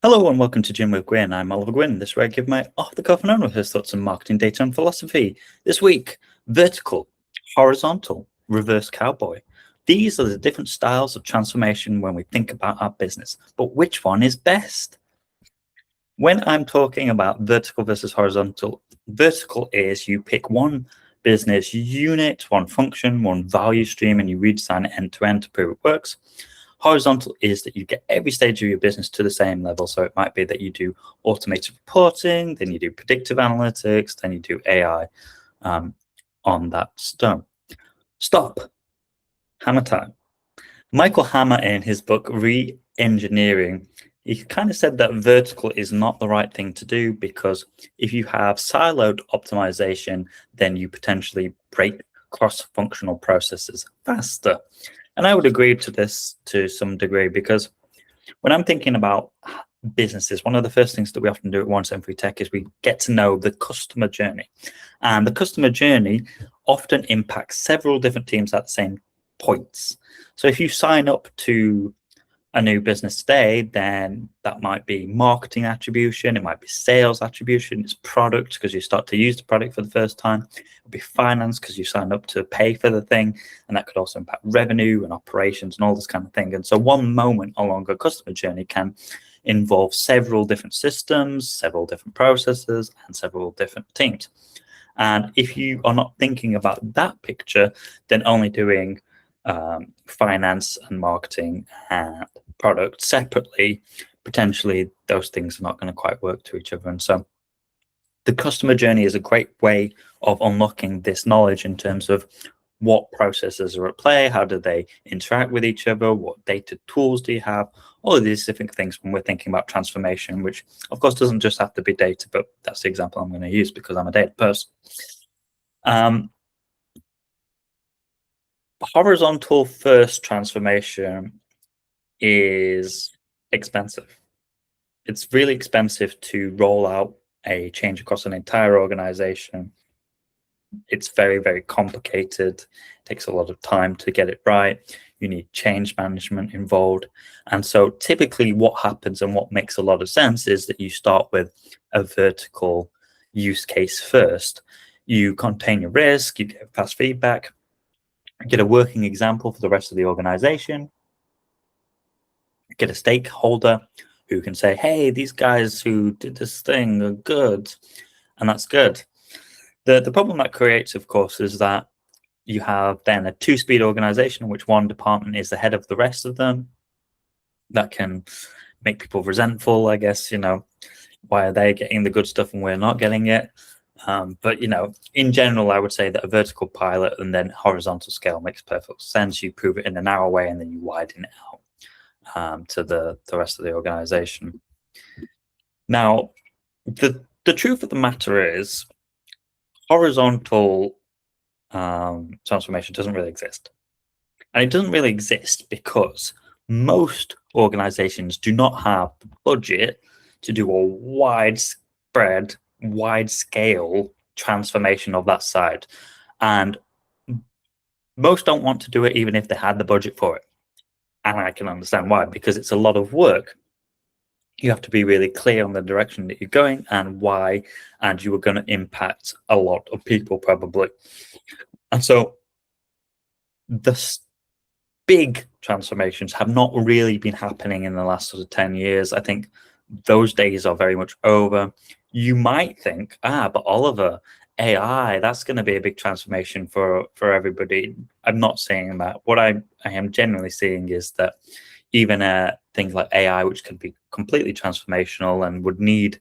Hello and welcome to Gym with Gwynne. I'm Oliver Gwynne. This is where I give my off-the-cuff and unrehearsed thoughts on marketing, data, and philosophy. This week, vertical, horizontal, reverse cowboy. These are the different styles of transformation when we think about our business. But which one is best? When I'm talking about vertical versus horizontal, vertical is you pick one business unit, one function, one value stream, and you redesign it end-to-end to prove it works. Horizontal is that you get every stage of your business to the same level. So it might be that you do automated reporting, then you do predictive analytics, then you do AI on that stone. Stop. Hammer time. Michael Hammer, in his book Reengineering, he kind of said that vertical is not the right thing to do because if you have siloed optimization, then you potentially break cross-functional processes faster. And I would agree to this to some degree because when I'm thinking about businesses, one of the first things that we often do at One Free Tech is we get to know the customer journey. And the customer journey often impacts several different teams at the same points. So if you sign up to a new business today, then that might be marketing attribution, it might be sales attribution, it's product because you start to use the product for the first time, it'll be finance because you signed up to pay for the thing, and that could also impact revenue and operations and all this kind of thing. And so one moment along a customer journey can involve several different systems, several different processes, and several different teams. And if you are not thinking about that picture, then only doing finance and marketing and product separately, potentially those things are not going to quite work to each other. And so the customer journey is a great way of unlocking this knowledge in terms of what processes are at play, how do they interact with each other, what data tools do you have, all of these different things when we're thinking about transformation, which of course doesn't just have to be data, but that's the example I'm going to use because I'm a data person. Horizontal first transformation is expensive. It's really expensive to roll out a change across an entire organization. It's very, very complicated. It takes a lot of time to get it right. You need change management involved. And so typically what happens and what makes a lot of sense is that you start with a vertical use case first. You contain your risk, you get fast feedback, get a working example for the rest of the organization, get a stakeholder who can say, hey, these guys who did this thing are good, and that's good. The problem that creates, of course, is that you have then a two-speed organization in which one department is ahead of the rest of them. That can make people resentful, I guess, why are they getting the good stuff and we're not getting it? But, in general, I would say that a vertical pilot and then horizontal scale makes perfect sense. You prove it in a narrow way and then you widen it out to the rest of the organization. Now, the truth of the matter is horizontal transformation doesn't really exist. And it doesn't really exist because most organizations do not have the budget to do a widespread, wide-scale transformation of that side. And most don't want to do it even if they had the budget for it. And I can understand why, because it's a lot of work. You have to be really clear on the direction that you're going and why, and you are going to impact a lot of people probably. And so the big transformations have not really been happening in the last sort of 10 years. I think those days are very much over. You might think, but Oliver, AI, that's going to be a big transformation for everybody. I'm not saying that. What I am generally seeing is that even things like AI, which can be completely transformational and would need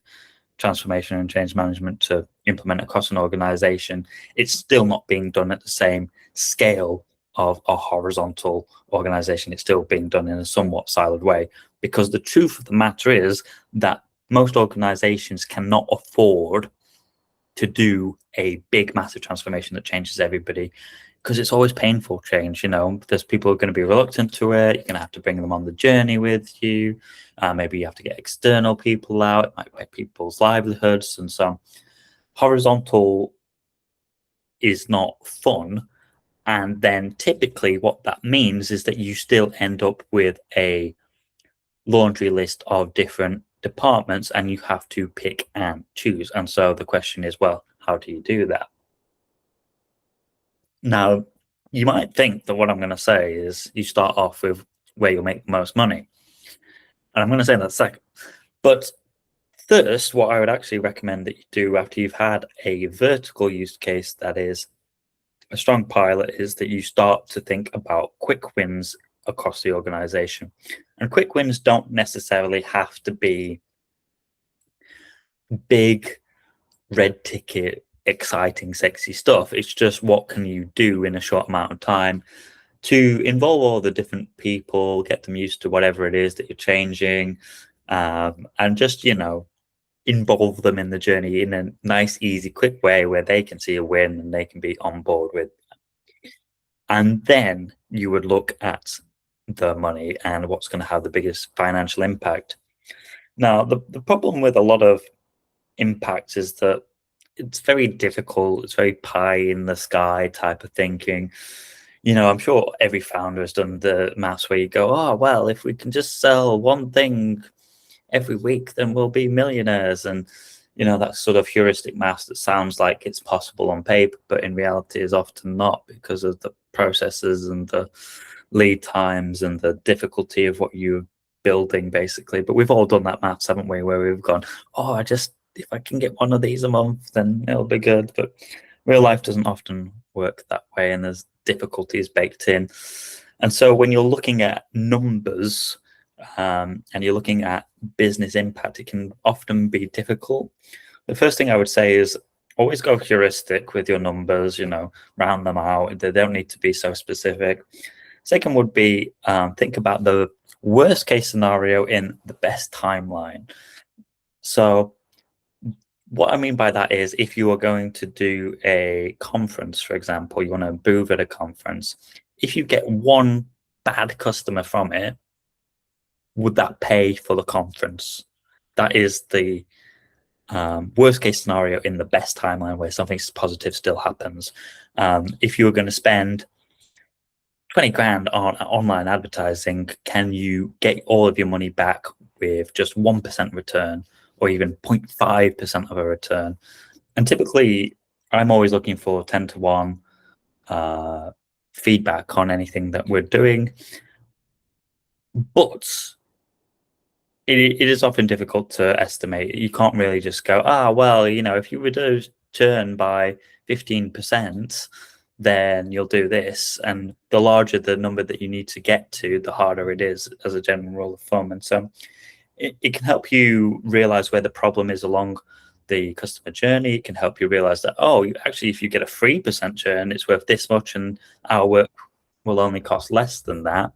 transformation and change management to implement across an organization, it's still not being done at the same scale of a horizontal organization. It's still being done in a somewhat siloed way, because the truth of the matter is that most organizations cannot afford to do a big, massive transformation that changes everybody, because it's always painful change. There's people who are going to be reluctant to it. You're going to have to bring them on the journey with you. Maybe you have to get external people out. It might affect people's livelihoods. And so horizontal is not fun. And then typically what that means is that you still end up with a laundry list of different departments, and you have to pick and choose. And so the question is, well, how do you do that? Now, you might think that what I'm going to say is you start off with where you'll make the most money. And I'm going to say that second. But first, what I would actually recommend that you do after you've had a vertical use case that is a strong pilot is that you start to think about quick wins across the organization. And quick wins don't necessarily have to be big, red ticket, exciting, sexy stuff. It's just what can you do in a short amount of time to involve all the different people, get them used to whatever it is that you're changing, and just, involve them in the journey in a nice, easy, quick way where they can see a win and they can be on board with. And then you would look at the money and what's going to have the biggest financial impact. Now, the problem with a lot of impacts is that it's very difficult. It's very pie in the sky type of thinking. I'm sure every founder has done the maths where you go, oh, well, if we can just sell one thing every week, then we'll be millionaires. And, that sort of heuristic maths that sounds like it's possible on paper, but in reality is often not because of the processes and the lead times and the difficulty of what you're building, basically. But we've all done that maths, haven't we, where we've gone, oh, if I can get one of these a month, then it'll be good. But real life doesn't often work that way, and there's difficulties baked in. And so when you're looking at numbers and you're looking at business impact, it can often be difficult. The first thing I would say is always go heuristic with your numbers, round them out. They don't need to be so specific. Second would be think about the worst case scenario in the best timeline. So what I mean by that is if you are going to do a conference, for example, you want to booth at a conference, if you get one bad customer from it, would that pay for the conference? That is the worst case scenario in the best timeline where something positive still happens. If you were going to spend 20 grand on online advertising, can you get all of your money back with just 1% return or even 0.5% of a return? And typically, I'm always looking for 10 to 1 feedback on anything that we're doing. But it is often difficult to estimate. You can't really just go, well, if you reduce churn by 15%, then you'll do this. And the larger the number that you need to get to, the harder it is as a general rule of thumb. And so it can help you realize where the problem is along the customer journey. It can help you realize that, actually, if you get a 3% churn, it's worth this much and our work will only cost less than that.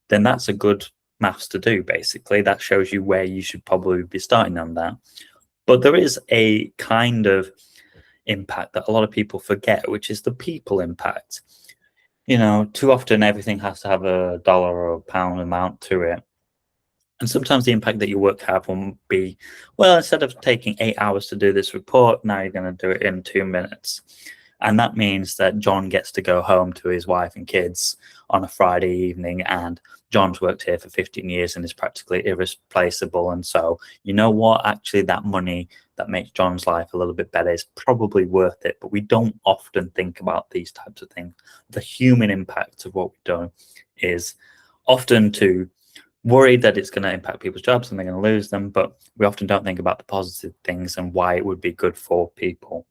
Then that's a good maths to do, basically. That shows you where you should probably be starting on that. But there is a kind of impact that a lot of people forget, which is the people impact. Too often everything has to have a dollar or a pound amount to it. And sometimes the impact that your work have will be, well, instead of taking 8 hours to do this report, now you're going to do it in 2 minutes. And that means that John gets to go home to his wife and kids on a Friday evening, and John's worked here for 15 years and is practically irreplaceable. And so, you know what? Actually, that money that makes John's life a little bit better is probably worth it. But we don't often think about these types of things. The human impact of what we've done is often to worry that it's going to impact people's jobs and they're going to lose them. But we often don't think about the positive things and why it would be good for people.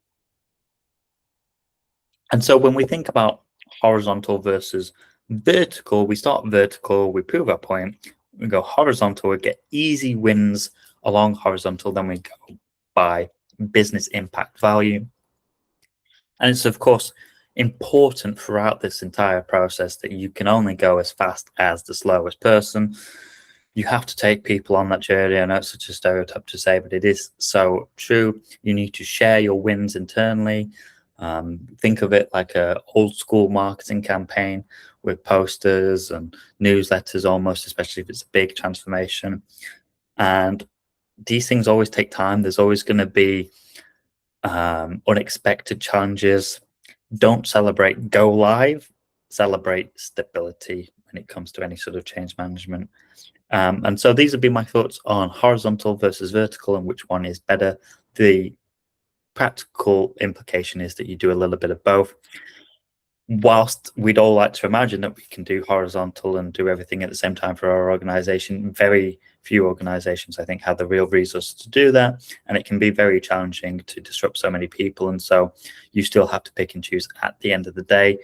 And so when we think about horizontal versus vertical, we start vertical, we prove our point, we go horizontal, we get easy wins along horizontal, then we go by business impact value. And it's, of course, important throughout this entire process that you can only go as fast as the slowest person. You have to take people on that journey. I know it's such a stereotype to say, but it is so true. You need to share your wins internally. Think of it like a old school marketing campaign with posters and newsletters almost, especially if it's a big transformation. And these things always take time. There's always going to be unexpected challenges. Don't celebrate go live, celebrate stability when it comes to any sort of change management. And so these would be my thoughts on horizontal versus vertical and which one is better. The practical implication is that you do a little bit of both. Whilst we'd all like to imagine that we can do horizontal and do everything at the same time for our organization, very few organizations, I think, have the real resources to do that. And it can be very challenging to disrupt so many people. And so you still have to pick and choose at the end of the day.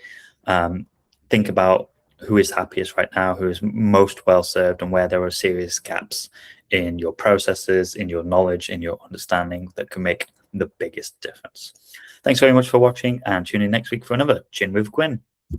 Think about who is happiest right now, who is most well served, and where there are serious gaps in your processes, in your knowledge, in your understanding that can make the biggest difference. Thanks very much for watching, and tune in next week for another Gin with Gwynne.